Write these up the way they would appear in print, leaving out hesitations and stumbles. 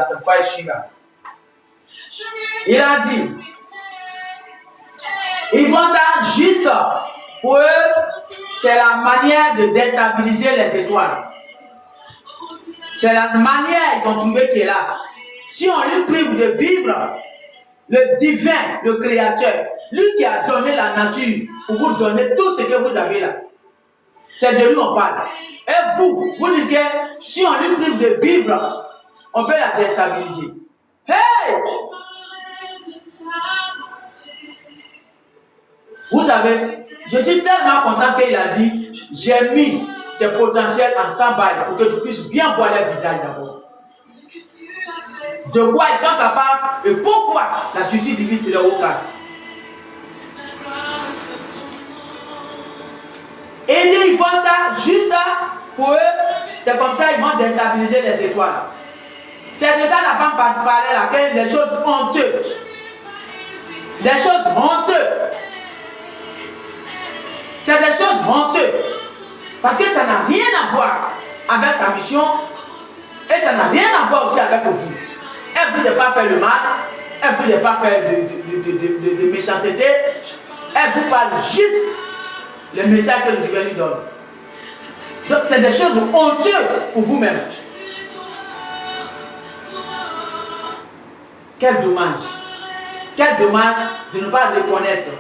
c'est pas celui-là. Il a dit, ils font ça juste pour eux, c'est la manière de déstabiliser les étoiles. C'est la manière qu'ils ont trouvé qui est là. Si on lui prive de vivre, le divin, le créateur, lui qui a donné la nature pour vous donner tout ce que vous avez là, c'est de lui on parle. Et vous dites que si on lui prive de vivre, on peut la déstabiliser. Hey! Vous savez, je suis tellement content qu'il a dit, j'ai mis tes potentiels en stand-by pour que tu puisses bien voir leur visage d'abord. De quoi ils sont capables et pourquoi la justice divine se leur casse. Et ils font ça juste pour eux, c'est comme ça ils vont déstabiliser les étoiles. C'est de ça la femme parlait là, des choses honteuses. Des choses honteuses. C'est des choses honteuses. Parce que ça n'a rien à voir avec sa mission et ça n'a rien à voir aussi avec vous. Elle ne vous a pas fait le mal, elle ne vous a pas fait de méchanceté, elle vous parle juste le message que le Dieu lui donne. Donc c'est des choses honteuses pour vous-même. Quel dommage. Quel dommage de ne pas reconnaître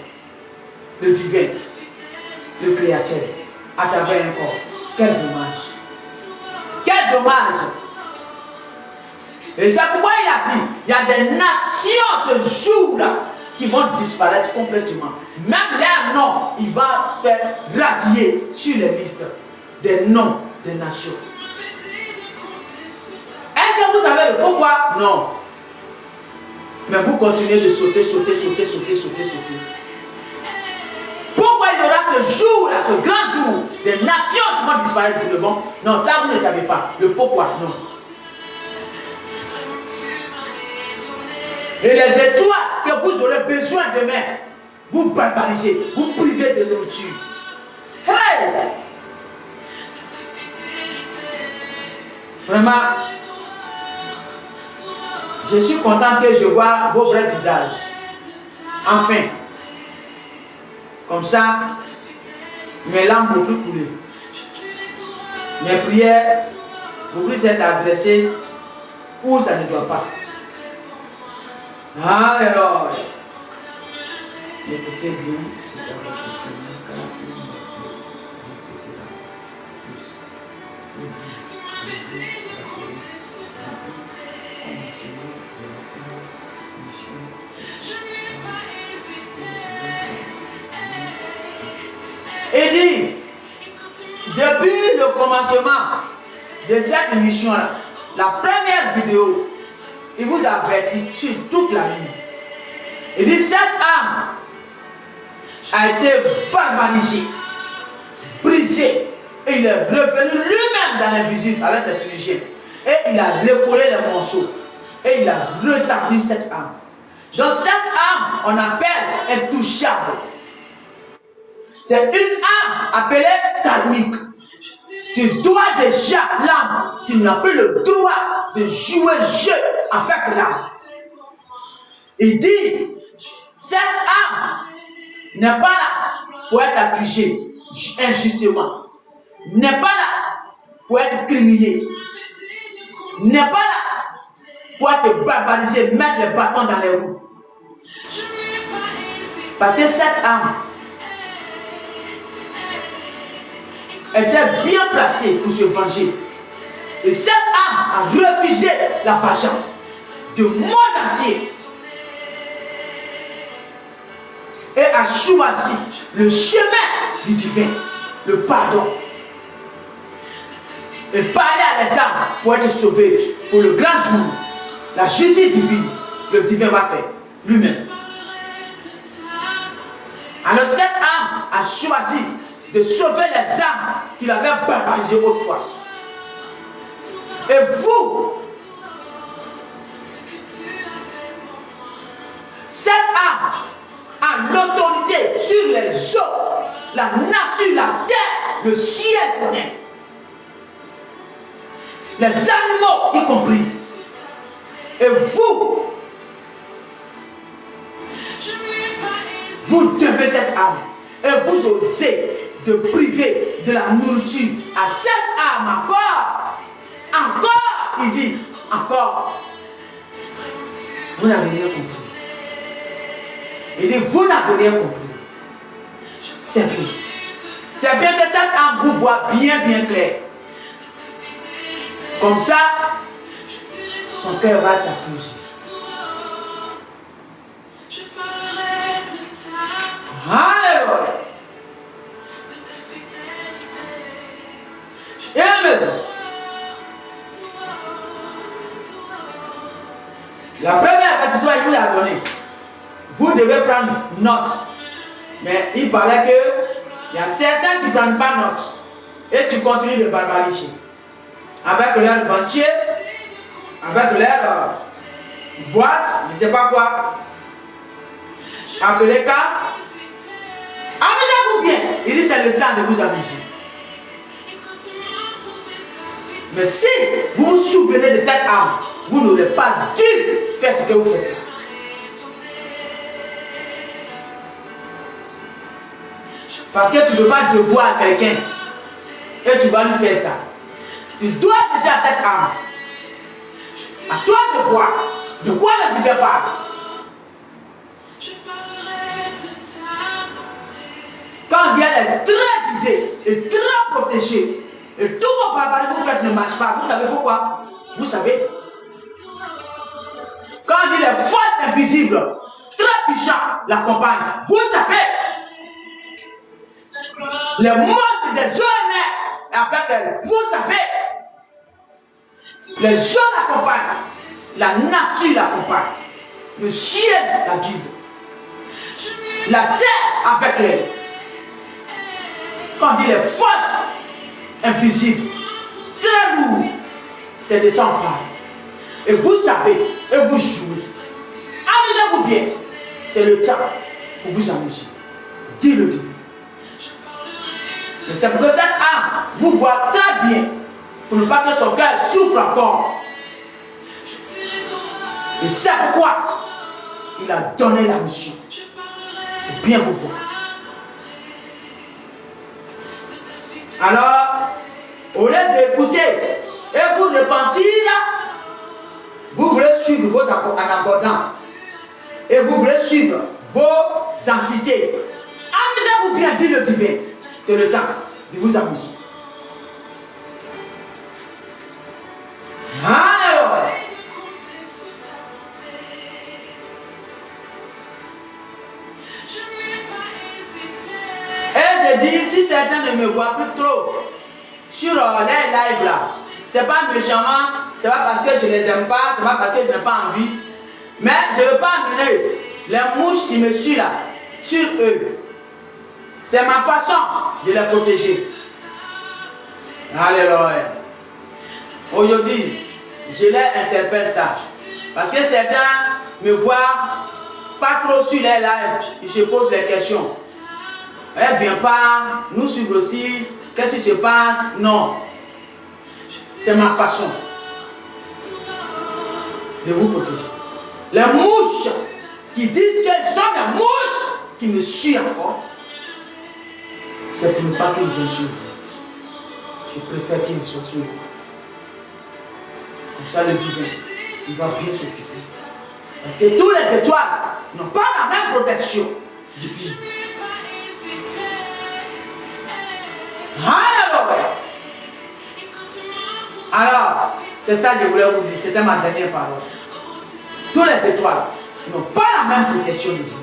le divin, le créateur, à travers un corps. Quel dommage. Quel dommage. Et c'est pourquoi il a dit, il y a des nations ce jour-là qui vont disparaître complètement. Même leur nom, il va faire radier sur les listes des noms des nations. Est-ce que vous savez le pourquoi? Non. Mais vous continuez de sauter. Pourquoi il y aura ce jour-là, ce grand jour, des nations qui vont disparaître pour le bon? Non, ça vous ne savez pas. Le pourquoi? Non. Et les étoiles que vous aurez besoin demain, vous barbarisez, vous privez de nourriture. Hey! Vraiment, je suis content que je vois vos vrais visages. Enfin, comme ça, mes larmes ne vont plus couler. Mes prières ne vont plus être adressées où ça ne doit pas. Alors, écoutez bien. Et dit, depuis le commencement de cette émission-là, la première vidéo, il vous avertit sur toute la ligne. Il dit, cette âme a été barbarisée, brisée, et il est revenu lui-même dans l'invisible avec ses chirurgiens. Et il a recollé les morceaux, et il a rétabli cette âme. Donc cette âme, on appelle intouchable. C'est une âme appelée karmique. Tu dois déjà l'âme. Tu n'as plus le droit de jouer jeu avec l'âme. Il dit, cette âme n'est pas là pour être accusée injustement. N'est pas là pour être criminée. N'est pas là pour être barbarisée, mettre les bâtons dans les roues. Parce que cette âme était bien placée pour se venger. Et cette âme a refusé la vengeance du monde entier. Et a choisi le chemin du divin, le pardon. Et parler à les âmes pour être sauvées pour le grand jour. La justice divine, le divin va faire lui-même. Alors cette âme a choisi de sauver les âmes qu'il avait barbarisées autrefois. Et vous, cette âme a l'autorité sur les eaux, la nature, la terre, le ciel connaît. Les animaux y compris. Et vous devez cette âme. Et vous osez de priver de la nourriture à cette âme encore. Encore, il dit, encore. Vous n'avez rien compris. Il dit, vous n'avez rien compris. C'est bien. C'est bien que cette âme vous voit bien clair. Comme ça, son cœur va t'appuyer. Alléluia. Et elle me dit, la première avertissement, il vous l'a donné. Vous devez prendre note. Mais il paraît que il y a certains qui ne prennent pas note. Et tu continues de barbariser. Avec leur banquier, avec leur boîte, je ne sais pas quoi. Appelez CAF. Amusez-vous bien. Il dit c'est le temps de vous amuser. Mais si vous vous souvenez de cette âme, vous n'aurez pas dû faire ce que vous faites. Parce que tu ne peux pas devoir à quelqu'un et tu vas lui faire ça. Tu dois déjà à cette âme. À toi de voir de quoi le Dieu parle. Quand Dieu est très guidé et très protégé, et tout vos barbaries que vous faites ne marche pas, vous savez pourquoi? Vous savez. Quand il dit les forces invisibles, très puissantes, l'accompagnent, vous savez. Les monstres des jeunes, avec elle, vous savez. Les jeunes l'accompagnent, la nature l'accompagne, le ciel la guide, la terre avec elle. Quand on dit les forces invisibles, très lourdes, c'est des sans pareil. Et vous savez, et vous jouez. Amusez-vous bien. C'est le temps pour vous amuser. Dis le divin. Mais c'est pour que cette âme vous voit très bien, pour ne pas que son cœur souffre encore. Et c'est pourquoi il a donné la mission. Pour bien vous voir. Alors, au lieu d'écouter et vous repentir, vous voulez suivre vos anaccordances et vous voulez suivre vos entités. Amusez-vous bien, dit le divin. C'est le temps de vous amuser. Alors, et je dis, si certains ne me voient plus trop sur les lives là, c'est pas méchamment, c'est pas parce que je les aime pas, c'est pas parce que je n'ai pas envie, mais je ne veux pas amener les mouches qui me suivent là sur eux. C'est ma façon de les protéger. Alléluia. Aujourd'hui, je les interpelle ça. Parce que certains me voient pas trop sur les lives, ils se posent des questions. Elle ne vient pas nous suivre aussi. Qu'est-ce qui se passe? Non. C'est ma façon de vous protéger. Les mouches qui disent qu'elles sont des mouches qui me suivent encore, c'est pour ne pas qu'ils viennent suivre. Je préfère qu'ils soient sur moi. Comme ça, le divin, il va bien s'occuper. Parce que tous les étoiles n'ont pas la même protection divine. Alors, c'est ça que je voulais vous dire. C'était ma dernière parole. Tous les étoiles n'ont pas la même protection divine.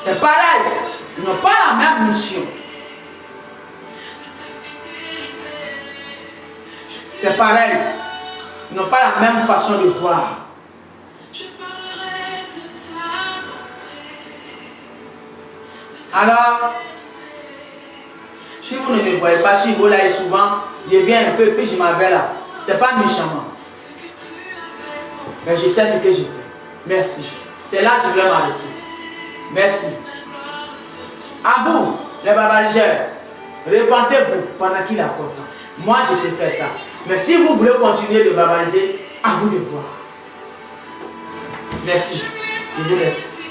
C'est pareil. Ils n'ont pas la même mission. C'est pareil. Ils n'ont pas la même façon de voir. Alors, si vous ne me voyez pas, si vous là souvent, je viens un peu, puis je m'en vais là. Ce n'est pas méchamment. Mais je sais ce que je fais. Merci. C'est là que je vais m'arrêter. Merci. À vous, les barbariseurs, répentez-vous pendant qu'il est important. Moi, je peux faire ça. Mais si vous voulez continuer de bavariser, à vous de voir. Merci. Je vous laisse.